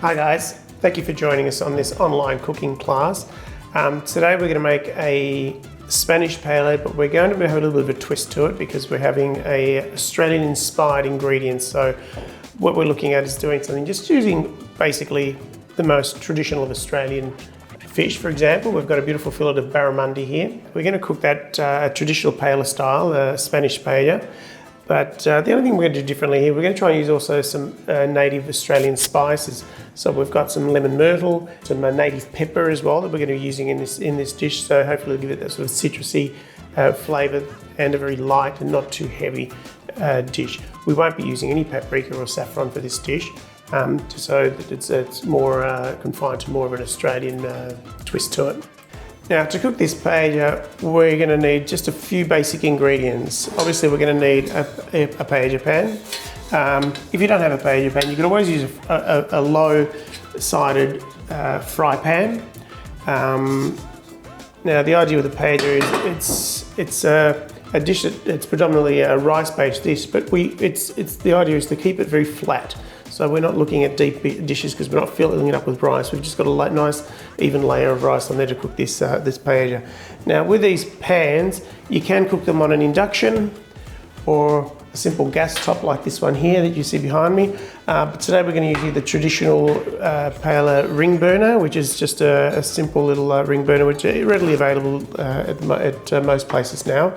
Hi guys, thank you for joining us on this online cooking class. Today we're going to make a Spanish Paella, but we're going to have a little bit of a twist to it because we're having a Australian inspired ingredients. So what we're looking at is doing something, just using basically the most traditional of Australian fish. For example, we've got a beautiful fillet of barramundi here. We're going to cook that traditional paella style, Spanish paella. But the only thing we're going to do differently here, we're going to try and use also some native Australian spices. So we've got some lemon myrtle, some native pepper as well that we're going to be using in this dish. So hopefully it'll give it that sort of citrusy flavour and a very light and not too heavy dish. We won't be using any paprika or saffron for this dish, so that it's more confined to more of an Australian twist to it. Now, to cook this paella, we're going to need just a few basic ingredients. Obviously, we're going to need a paella pan. If you don't have a paella pan, you can always use a low-sided fry pan. Now, the idea with the paella is it's a dish that's predominantly a rice-based dish, but the idea is to keep it very flat. So we're not looking at deep dishes because we're not filling it up with rice. We've just got a nice even layer of rice on there to cook this paella. Now with these pans, you can cook them on an induction or a simple gas top like this one here that you see behind me. But today we're going to use the traditional paella ring burner, which is just a simple little ring burner, which is readily available at most places now,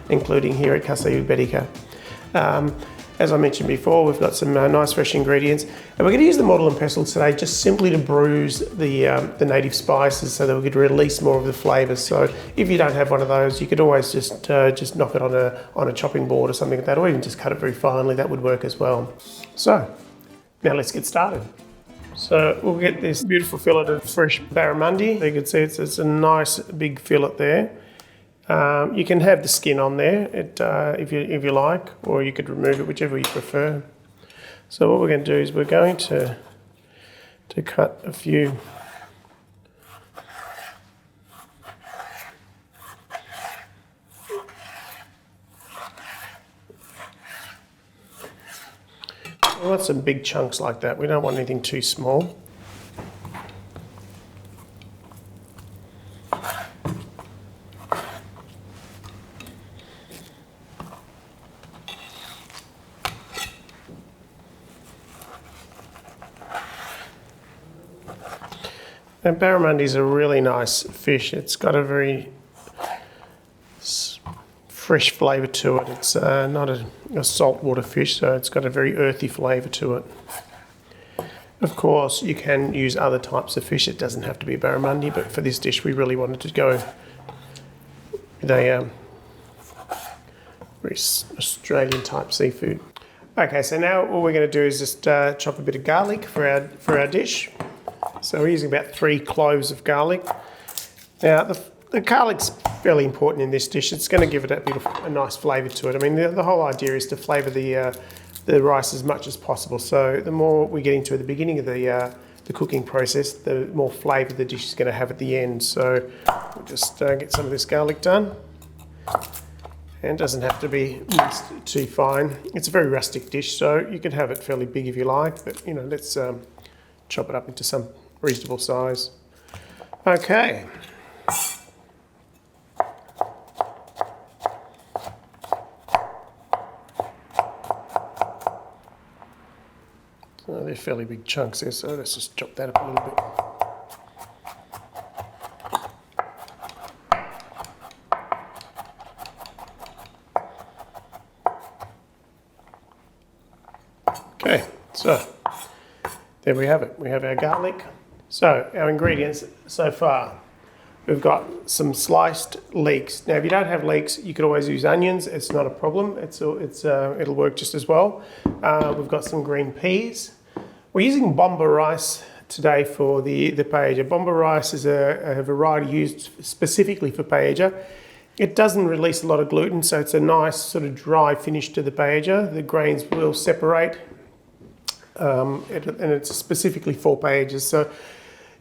including here at Casa Iberica. As I mentioned before, we've got some nice fresh ingredients, and we're going to use the mortar and pestle today just simply to bruise the native spices so that we could release more of the flavours. So if you don't have one of those, you could always just knock it on a chopping board or something like that, or even just cut it very finely. That would work as well. So now let's get started. So we'll get this beautiful fillet of fresh barramundi. You can see it's a nice big fillet there. You can have the skin on there if you like, or you could remove it, whichever you prefer. So what we're going to do is we're going to cut a few. We want some big chunks like that. We don't want anything too small. And barramundi is a really nice fish. It's got a very fresh flavour to it. It's not a saltwater fish, so it's got a very earthy flavour to it. Of course, you can use other types of fish. It doesn't have to be barramundi, but for this dish, we really wanted to go with a very Australian type seafood. Okay, so now what we're going to do is just chop a bit of garlic for our dish. So we're using about 3 cloves of garlic. Now the garlic's fairly important in this dish. It's going to give it a nice flavour to it. I mean, the whole idea is to flavour the rice as much as possible. So the more we get into at the beginning of the cooking process, the more flavour the dish is going to have at the end. So we'll just get some of this garlic done. And it doesn't have to be minced too fine. It's a very rustic dish, so you can have it fairly big if you like. But let's chop it up into some reasonable size. Okay. So they're fairly big chunks there, so let's just chop that up a little bit. Okay, so there we have it. We have our garlic. So our ingredients so far, we've got some sliced leeks. Now, if you don't have leeks, you could always use onions. It's not a problem. It'll work just as well. We've got some green peas. We're using bomba rice today for the paella. Bomba rice is a variety used specifically for paella. It doesn't release a lot of gluten, so it's a nice sort of dry finish to the paella. The grains will separate. And it's specifically for paellas. So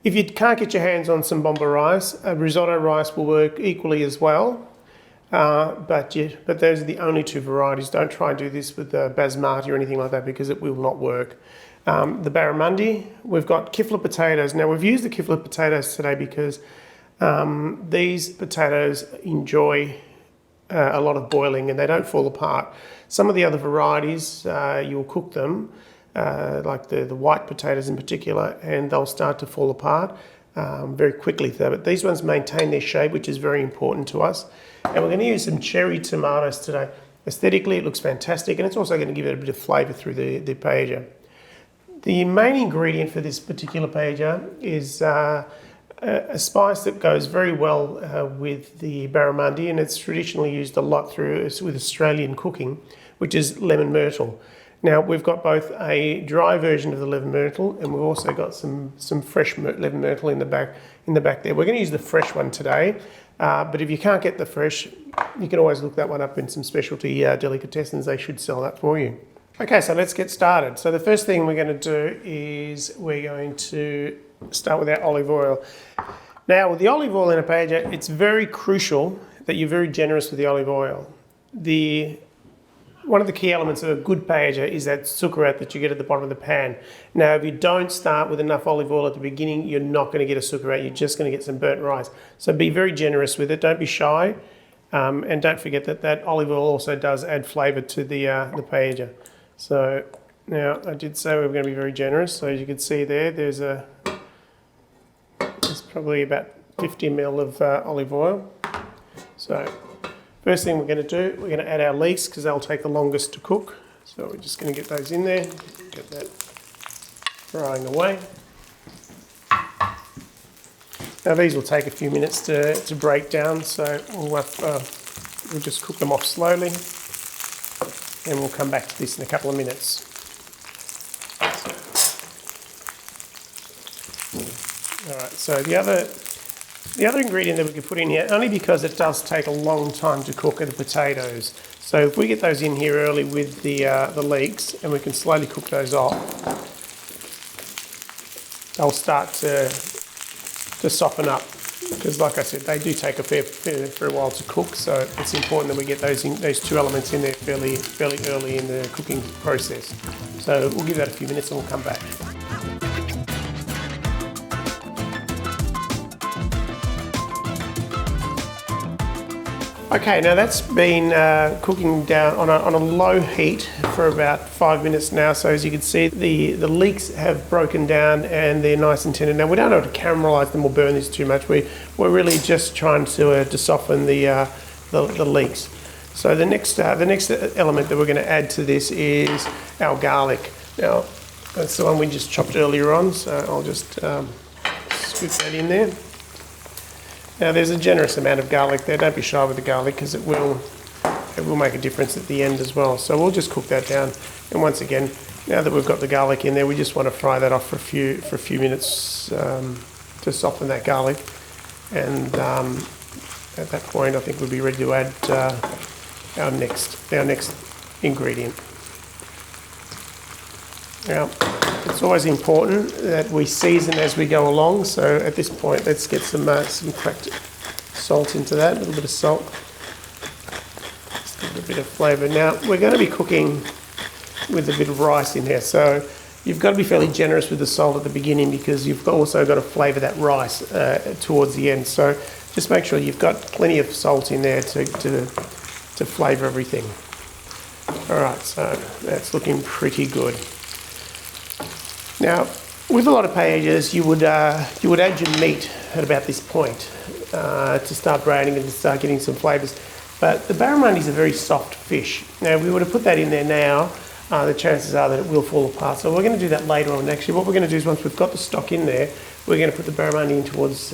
if you can't get your hands on some bomba rice, risotto rice will work equally as well. But those are the only 2 varieties. Don't try and do this with basmati or anything like that because it will not work. the barramundi. We've got kifla potatoes. Now we've used the kifla potatoes today because these potatoes enjoy a lot of boiling and they don't fall apart. Some of the other varieties, you'll cook them, like the white potatoes in particular, and they'll start to fall apart very quickly. But these ones maintain their shape, which is very important to us. And we're going to use some cherry tomatoes today. Aesthetically, it looks fantastic, and it's also going to give it a bit of flavour through the paella. The main ingredient for this particular paella is a spice that goes very well with the barramundi, and it's traditionally used a lot with Australian cooking, which is lemon myrtle. Now we've got both a dry version of the lemon myrtle, and we've also got some fresh lemon myrtle in the back there. We're going to use the fresh one today, but if you can't get the fresh, you can always look that one up in some specialty delicatessens. They should sell that for you. Okay, so let's get started. So the first thing we're going to do is we're going to start with our olive oil. Now with the olive oil in a paella, it's very crucial that you're very generous with the olive oil. One of the key elements of a good paella is that sucrate that you get at the bottom of the pan. Now, if you don't start with enough olive oil at the beginning, you're not going to get a sucrate. You're just going to get some burnt rice. So be very generous with it. Don't be shy. And don't forget that olive oil also does add flavour to the paella. So now I did say we were going to be very generous. So as you can see there's probably about 50 ml of olive oil. So first thing we're going to do, we're going to add our leeks because they'll take the longest to cook. So we're just going to get those in there, get that frying away. Now these will take a few minutes to break down, so we'll just cook them off slowly, and we'll come back to this in a couple of minutes. All right, so the other ingredient that we can put in here, only because it does take a long time to cook, are the potatoes. So if we get those in here early with the leeks, and we can slowly cook those off, they'll start to soften up. Because like I said, they do take a fair while to cook, so it's important that we get those two elements in there fairly early in the cooking process. So we'll give that a few minutes and we'll come back. Okay, now that's been cooking down on a low heat for about 5 minutes now. So as you can see, the leeks have broken down and they're nice and tender. Now we don't have to caramelise them or burn this too much. We're really just trying to soften the leeks. So the next element that we're going to add to this is our garlic. Now that's the one we just chopped earlier on. So I'll just scoop that in there. Now there's a generous amount of garlic there. Don't be shy with the garlic because it will make a difference at the end as well. So we'll just cook that down. And once again, now that we've got the garlic in there, we just want to fry that off for a few minutes to soften that garlic. And at that point, I think we'll be ready to add our next ingredient. Now, it's always important that we season as we go along. So at this point, let's get some cracked salt into that, a little bit of salt, just give it a bit of flavour. Now, we're going to be cooking with a bit of rice in there. So you've got to be fairly generous with the salt at the beginning because you've also got to flavour that rice towards the end. So just make sure you've got plenty of salt in there to flavour everything. All right, so that's looking pretty good. Now, with a lot of paellas, you would add your meat at about this point to start browning and to start getting some flavours. But the barramundi is a very soft fish. Now, if we were to put that in there now, the chances are that it will fall apart. So we're going to do that later on. Actually, what we're going to do is once we've got the stock in there, we're going to put the barramundi in towards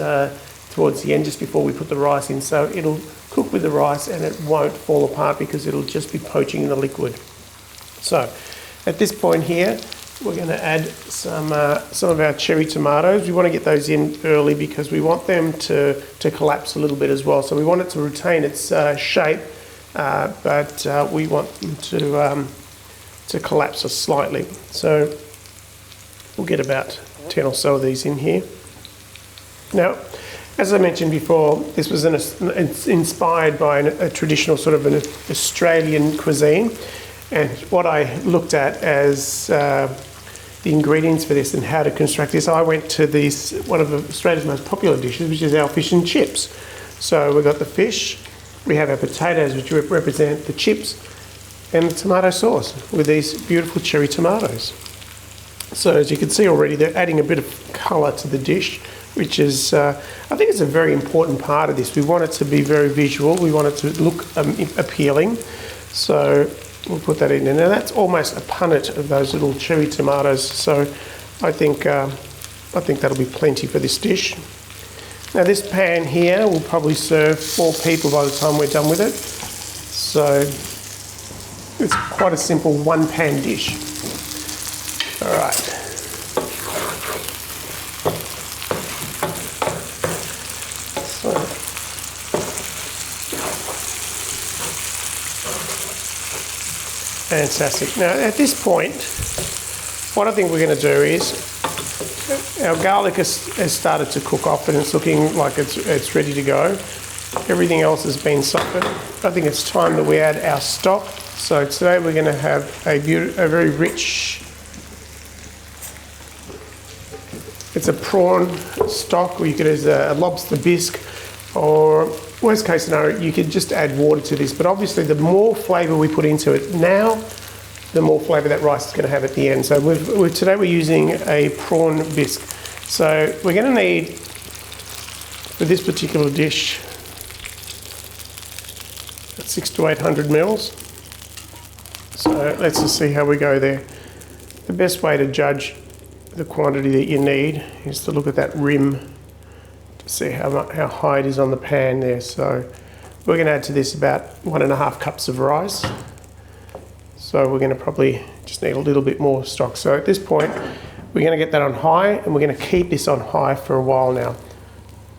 the end, just before we put the rice in. So it'll cook with the rice and it won't fall apart because it'll just be poaching in the liquid. So at this point here, we're going to add some of our cherry tomatoes. We want to get those in early because we want them to collapse a little bit as well. So we want it to retain its shape, but we want them to collapse slightly. So we'll get about 10 or so of these in here. Now, as I mentioned before, this was it's inspired by a traditional sort of an Australian cuisine. And what I looked at as the ingredients for this and how to construct this, I went to one of Australia's most popular dishes, which is our fish and chips. So we've got the fish, we have our potatoes, which represent the chips, and the tomato sauce with these beautiful cherry tomatoes. So as you can see already, they're adding a bit of colour to the dish, which is, I think it's a very important part of this. We want it to be very visual, we want it to look appealing. So we'll put that in there. Now that's almost a punnet of those little cherry tomatoes, so I think that'll be plenty for this dish. Now this pan here will probably serve 4 people by the time we're done with it. So it's quite a simple one-pan dish. All right. So, fantastic. Now at this point, what I think we're going to do is, our garlic has started to cook off and it's looking like it's ready to go. Everything else has been softened. I think it's time that we add our stock. So today we're going to have a very rich, it's a prawn stock, or you could use a lobster bisque, or worst case scenario, you could just add water to this. But obviously the more flavour we put into it now, the more flavour that rice is going to have at the end. So today we're using a prawn bisque. So we're going to need, for this particular dish, 600 to 800 mils. So let's just see how we go there. The best way to judge the quantity that you need is to look at that rim to see how high it is on the pan there. So we're going to add to this about 1.5 cups of rice. So we're going to probably just need a little bit more stock. So at this point, we're going to get that on high, and we're going to keep this on high for a while now.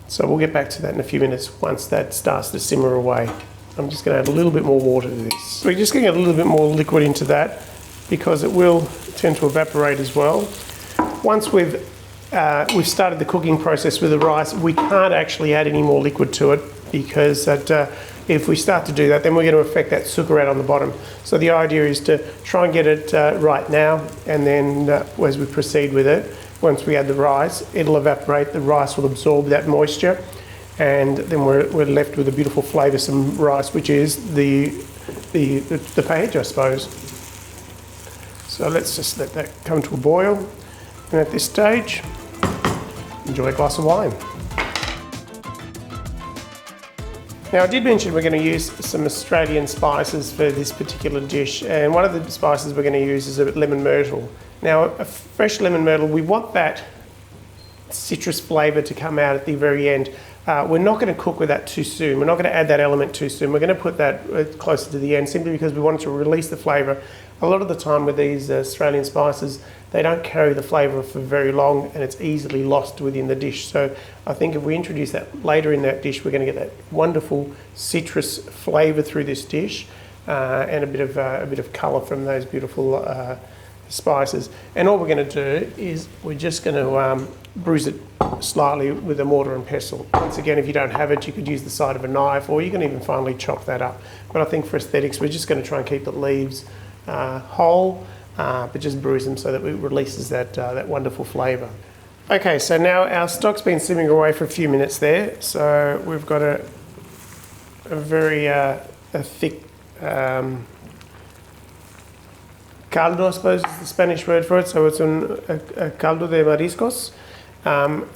So we'll get back to that in a few minutes once that starts to simmer away. I'm just going to add a little bit more water to this. We're just going to get a little bit more liquid into that because it will tend to evaporate as well. Once we've started the cooking process with the rice, we can't actually add any more liquid to it because if we start to do that, then we're going to affect that sucrate on the bottom. So the idea is to try and get it right now, and then as we proceed with it, once we add the rice, it'll evaporate, the rice will absorb that moisture, and then we're left with a beautiful flavoursome rice, which is the paella, I suppose. So let's just let that come to a boil, and at this stage, enjoy a glass of wine. Now I did mention we're going to use some Australian spices for this particular dish, and one of the spices we're going to use is a lemon myrtle. Now a fresh lemon myrtle, we want that citrus flavour to come out at the very end. We're not going to cook with that too soon. We're not going to add that element too soon. We're going to put that closer to the end simply because we want to release the flavour. A lot of the time with these Australian spices, they don't carry the flavour for very long and it's easily lost within the dish. So I think if we introduce that later in that dish, we're going to get that wonderful citrus flavour through this dish and a bit of colour from those beautiful spices. And all we're going to do is we're just going to bruise it slightly with a mortar and pestle. Once again, if you don't have it, you could use the side of a knife, or you can even finely chop that up. But I think for aesthetics, we're just going to try and keep the leaves whole, but just bruise them so that it releases that wonderful flavour. Okay, so now our stock's been simmering away for a few minutes there. So we've got a very thick caldo, I suppose is the Spanish word for it. So it's a caldo de mariscos.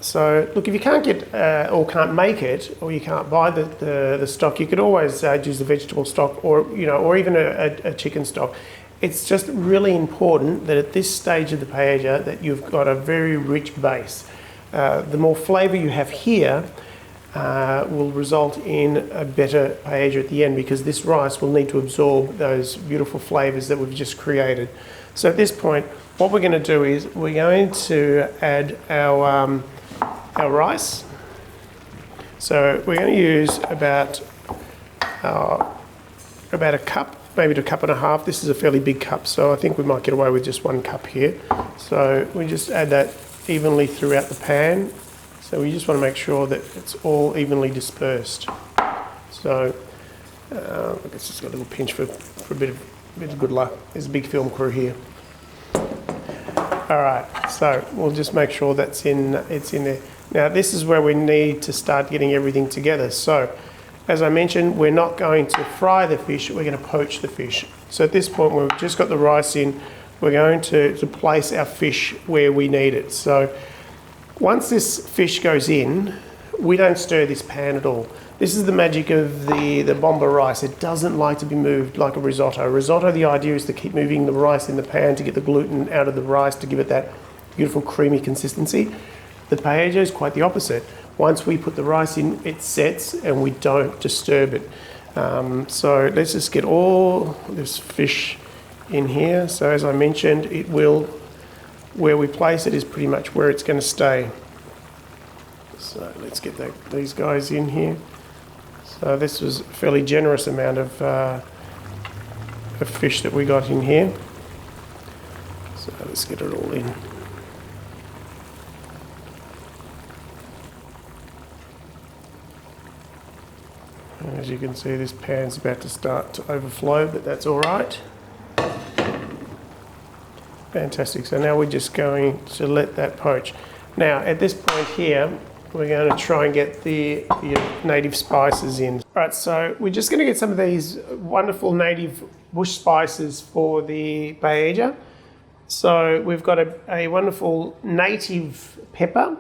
So look, if you can't get or can't make it, or you can't buy the stock, you could always use the vegetable stock, or even a chicken stock. It's just really important that at this stage of the paella that you've got a very rich base. The more flavour you have here will result in a better paella at the end, because this rice will need to absorb those beautiful flavours that we've just created. So at this point, what we're going to do is we're going to add our rice. So we're going to use about a cup, maybe to a cup and a half. This is a fairly big cup, so I think we might get away with just 1 cup here. So we just add that evenly throughout the pan. So we just want to make sure that it's all evenly dispersed. So let's just get a little pinch for a bit of good luck. There's a big film crew here. All right, so we'll just make sure it's in there. Now this is where we need to start getting everything together. So as I mentioned, we're not going to fry the fish, we're going to poach the fish. So at this point, we've just got the rice in, we're going to place our fish where we need it. So once this fish goes in, we don't stir this pan at all. This is the magic of the bomba rice. It doesn't like to be moved like a risotto. Risotto, the idea is to keep moving the rice in the pan to get the gluten out of the rice to give it that beautiful creamy consistency. The paella is quite the opposite. Once we put the rice in, it sets and we don't disturb it. So let's just get all this fish in here. So as I mentioned, it will, where we place it is pretty much where it's going to stay. So let's get these guys in here. So this was a fairly generous amount of fish that we got in here. So let's get it all in. And as you can see, this pan's about to start to overflow, but that's all right. Fantastic. So now we're just going to let that poach. Now at this point here, we're going to try and get the native spices in. All right, so we're just going to get some of these wonderful native bush spices for the paella. So we've got a wonderful native pepper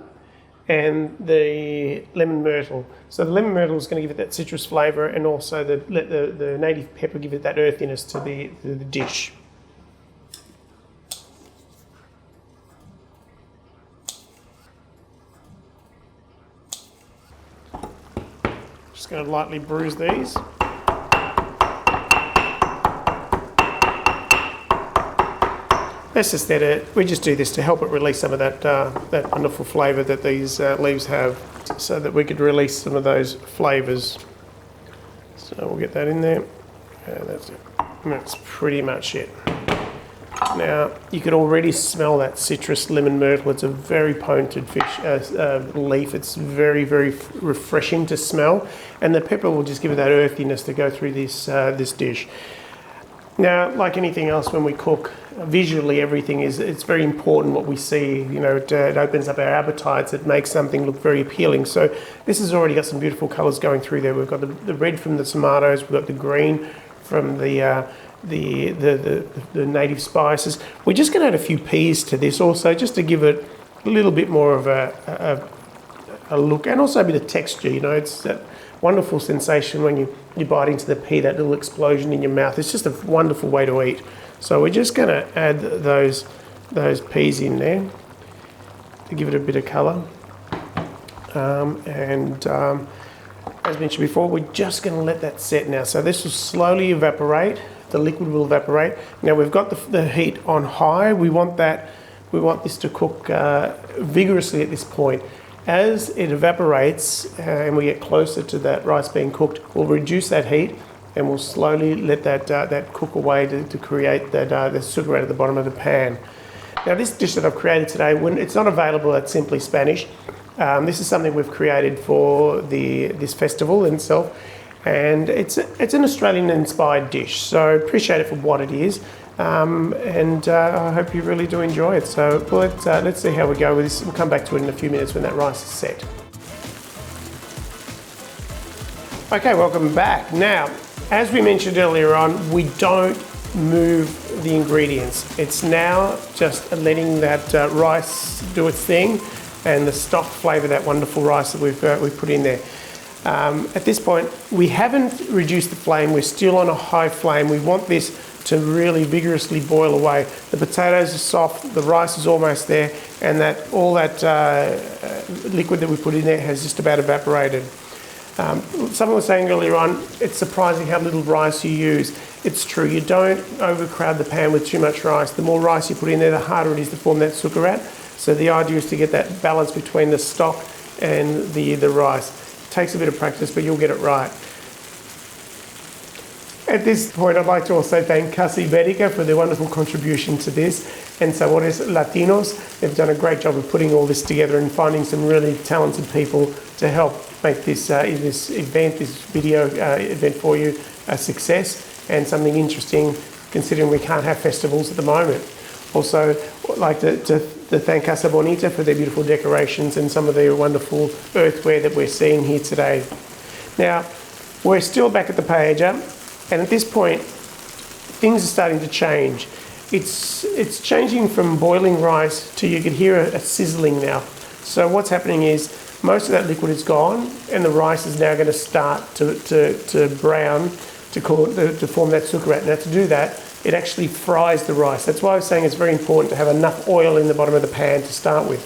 and the lemon myrtle. So the lemon myrtle is going to give it that citrus flavour, and also the native pepper give it that earthiness to the dish. Just going to lightly bruise these. That's just there we just do this to help it release some of that wonderful flavour that these leaves have, so that we could release some of those flavours. So we'll get that in there, and that's it. And that's pretty much it. Now you could already smell that citrus lemon myrtle. It's a very potent fish leaf. It's very, very refreshing to smell, and the pepper will just give it that earthiness to go through this dish. Now, like anything else, when we cook, visually everything it's very important what we see. You know, it opens up our appetites. It makes something look very appealing. So this has already got some beautiful colours going through there. We've got the red from the tomatoes. We've got the green from the native spices. We're just going to add a few peas to this also, just to give it a little bit more of a look, and also a bit of texture. You know, it's that wonderful sensation when you bite into the pea, that little explosion in your mouth. It's just a wonderful way to eat. So we're just going to add those peas in there to give it a bit of colour. As mentioned before, we're just going to let that set now. So this will slowly evaporate. The liquid will evaporate. Now we've got the heat on high. We want this to cook vigorously at this point. As it evaporates and we get closer to that rice being cooked, we'll reduce that heat and we'll slowly let that cook away to create the sugar out of the bottom of the pan. Now this dish that I've created today, it's not available at Simply Spanish. This is something we've created for this festival in itself, and it's an Australian-inspired dish. So appreciate it for what it is, and I hope you really do enjoy it. So let's see how we go with this. We'll come back to it in a few minutes when that rice is set. Okay, welcome back. Now, as we mentioned earlier on, we don't move the ingredients. It's now just letting that rice do its thing, and the stock flavour that wonderful rice that we've put in there. At this point, we haven't reduced the flame. We're still on a high flame. We want this to really vigorously boil away. The potatoes are soft, the rice is almost there, and all that liquid that we put in there has just about evaporated. Someone was saying earlier on, it's surprising how little rice you use. It's true, you don't overcrowd the pan with too much rice. The more rice you put in there, the harder it is to form that succorat. So the idea is to get that balance between the stock and the rice. It takes a bit of practice, but you'll get it right. At this point, I'd like to also thank Casa Iberica for their wonderful contribution to this, and Sabores Latinos. They've done a great job of putting all this together and finding some really talented people to help make this video event for you a success and something interesting, considering we can't have festivals at the moment. Also, like to thank Casa Bonita for their beautiful decorations and some of the wonderful earthware that we're seeing here today. Now, we're still back at the paella, and at this point, things are starting to change. It's changing from boiling rice to you can hear a sizzling now. So what's happening is most of that liquid is gone, and the rice is now going to start to brown to form that succorat. Now, to do that, it actually fries the rice. That's why I was saying it's very important to have enough oil in the bottom of the pan to start with.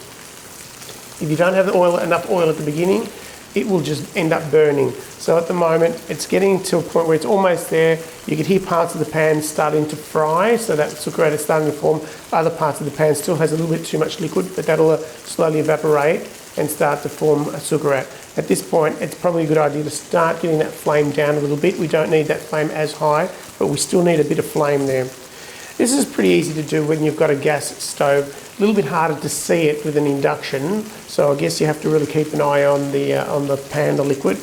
If you don't have enough oil at the beginning, it will just end up burning. So at the moment, it's getting to a point where it's almost there. You can hear parts of the pan starting to fry, so that succorat is starting to form. Other parts of the pan still has a little bit too much liquid, but that'll slowly evaporate and start to form a succorat. At this point, it's probably a good idea to start getting that flame down a little bit. We don't need that flame as high, but we still need a bit of flame there. This is pretty easy to do when you've got a gas stove. A little bit harder to see it with an induction, so I guess you have to really keep an eye on the pan, the liquid,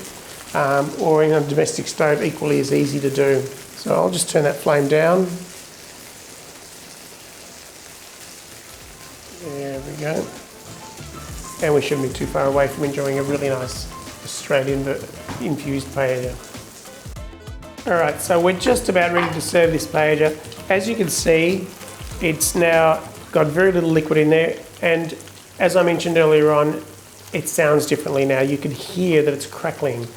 or in a domestic stove, equally as easy to do. So I'll just turn that flame down. There we go. And we shouldn't be too far away from enjoying a really nice Australian infused paella. Alright, so we're just about ready to serve this paella. As you can see, it's now got very little liquid in there, and as I mentioned earlier on, it sounds differently now. You can hear that it's crackling.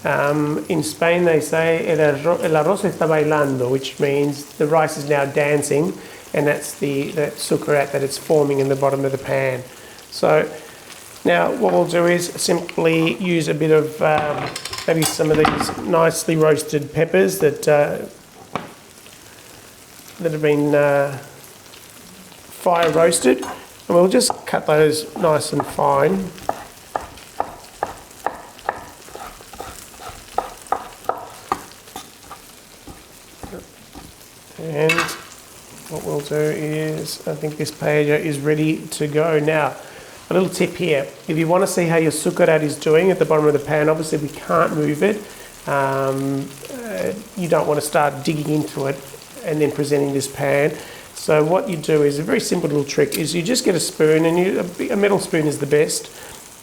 In Spain they say el arroz está bailando, which means the rice is now dancing, and that's that succorat that it's forming in the bottom of the pan. So now what we'll do is simply use a bit of maybe some of these nicely roasted peppers that have been fire roasted, and we'll just cut those nice and fine. And what we'll do is, I think this paella is ready to go. Now, a little tip here, if you want to see how your succorat is doing at the bottom of the pan, obviously we can't move it. You don't want to start digging into it and then presenting this pan. So what you do is a very simple little trick, is you just get a spoon, and a metal spoon is the best,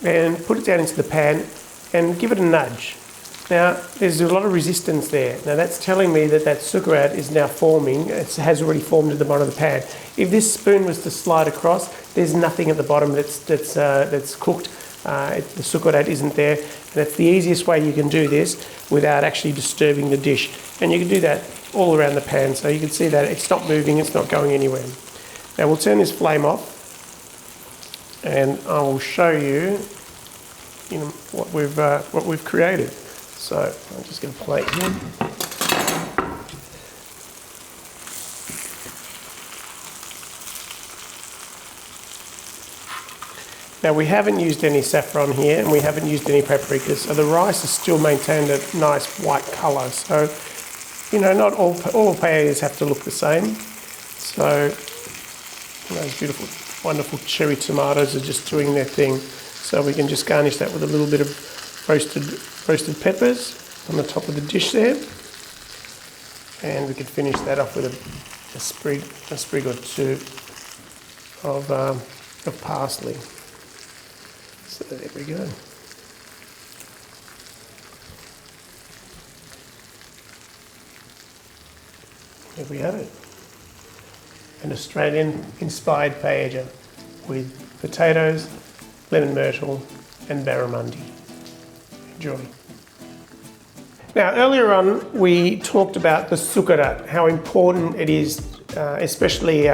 and put it down into the pan and give it a nudge. Now, there's a lot of resistance there. Now, that's telling me that succorat is now forming. It has already formed at the bottom of the pan. If this spoon was to slide across, there's nothing at the bottom that's cooked. The succorat isn't there. And that's the easiest way you can do this without actually disturbing the dish. And you can do that all around the pan. So you can see that it's not moving, it's not going anywhere. Now, we'll turn this flame off, and I will show you what we've created. So I'll just get a plate here. Now, we haven't used any saffron here, and we haven't used any paprikas, so the rice has still maintained a nice white colour. So, not all paellas have to look the same. So those beautiful, wonderful cherry tomatoes are just doing their thing. So we can just garnish that with a little bit of roasted peppers on the top of the dish there, and we could finish that off with a sprig or two of parsley. So there we go. There we have it. An Australian-inspired paella with potatoes, lemon myrtle, and barramundi. Enjoy. Now, earlier on, we talked about the succorat, how important it is, especially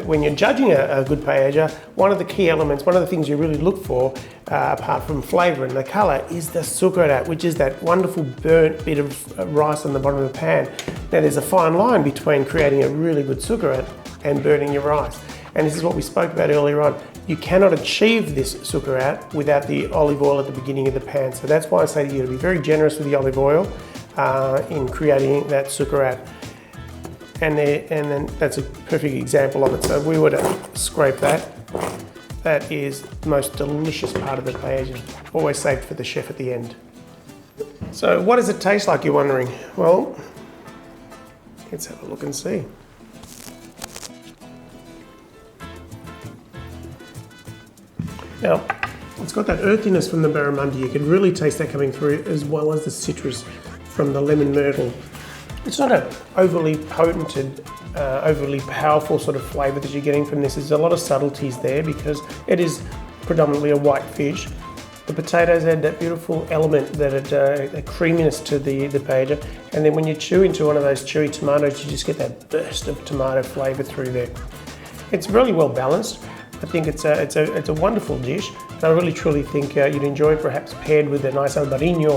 when you're judging a good paella. One of the key elements, one of the things you really look for, apart from flavour and the colour, is the succorat, which is that wonderful burnt bit of rice on the bottom of the pan. Now, there's a fine line between creating a really good succorat and burning your rice. And this is what we spoke about earlier on. You cannot achieve this succorat without the olive oil at the beginning of the pan. So that's why I say to you to be very generous with the olive oil in creating that succorat. And then that's a perfect example of it. So if we were to scrape that, that is the most delicious part of the paella, always saved for the chef at the end. So what does it taste like, you're wondering? Well, let's have a look and see. Now, it's got that earthiness from the barramundi. You can really taste that coming through, as well as the citrus from the lemon myrtle. It's not an overly potent and overly powerful sort of flavour that you're getting from this. There's a lot of subtleties there because it is predominantly a white fish. The potatoes add that beautiful element, that a creaminess to the paella, and then when you chew into one of those chewy tomatoes, you just get that burst of tomato flavour through there. It's really well balanced. I think it's a wonderful dish. And I really truly think you'd enjoy it, perhaps paired with a nice albarino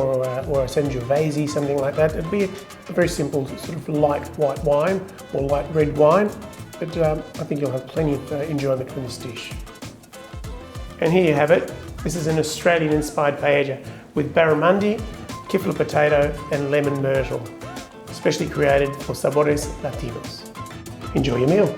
or a Sangiovese, something like that. It'd be a very simple sort of light white wine or light red wine, but I think you'll have plenty of enjoyment from this dish. And here you have it. This is an Australian-inspired paella with barramundi, kifla potato and lemon myrtle, specially created for Sabores Latinos. Enjoy your meal.